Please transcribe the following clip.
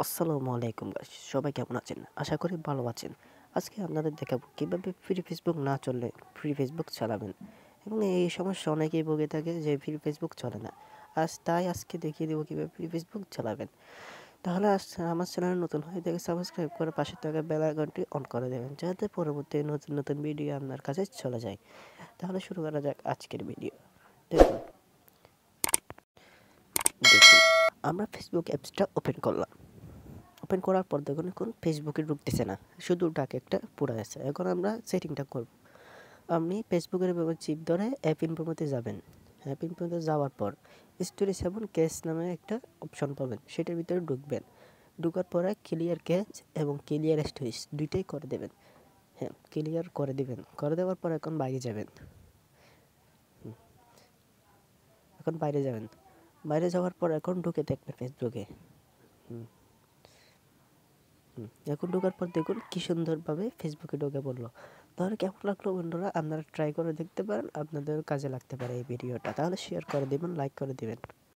আসসালামু আলাইকুম গাইস, সবাই কেমন আছেন? আশা করি ভালো আছেন। আজকে আপনাদের দেখাবো কিভাবে ফ্রি ফেসবুক না চললে ফ্রি ফেসবুক চালাবেন। এবং এই সমস্যা অনেকেই ভুগে থাকে যে ফ্রি ফেসবুক চলে না। আজকে দেখিয়ে দেবো কিভাবে ফ্রি ফেসবুক চালাবেন। তাহলে আমার চ্যানেল নতুন হয়ে থাকে সাবস্ক্রাইব করে পাশে থাকা বেল আইকনটি অন করে দেবেন, যাতে পরবর্তী নতুন নতুন ভিডিও আপনার কাছে চলে যায়। তাহলে শুরু করা যাক আজকের ভিডিও। দেখুন দেখুন আমরা ফেসবুক অ্যাপসটা ওপেন করার পর দেখুন এখন ফেসবুকে ঢুকতেছে না, শুধু ডাক একটা পুরা আছে। এখন আমরা সেটিংটা করব। আপনি ফেসবুকের চিপ ধরে অ্যাপ ইনফোতে যাবেন। অ্যাপ ইনফোতে যাওয়ার পর স্টোরি 7 ক্যাশ নামে একটা অপশন পাবেন, সেটার ভিতরে ঢুকবেন। ঢুকার পরে ক্লিয়ার ক্যাশ এবং ক্লিয়ার স্টোরেজ দুইটাই করে দেবেন। হ্যাঁ, ক্লিয়ার করে দিবেন। করে দেওয়ার পর এখন বাইরে যাবেন। এখন বাইরে যাবেন। বাইরে যাওয়ার পর এখন ঢুকে দেখবেন ফেসবুকে। এখন ঢোকার পর দেখুন কি সুন্দরভাবে ফেসবুকে ঢুকে পড়লো। তাহলে কেমন লাগলো বন্ধুরা? আপনারা ট্রাই করে দেখতে পারেন, আপনাদের কাজে লাগতে পারে এই ভিডিওটা। তাহলে শেয়ার করে দিবেন, লাইক করে দিবেন।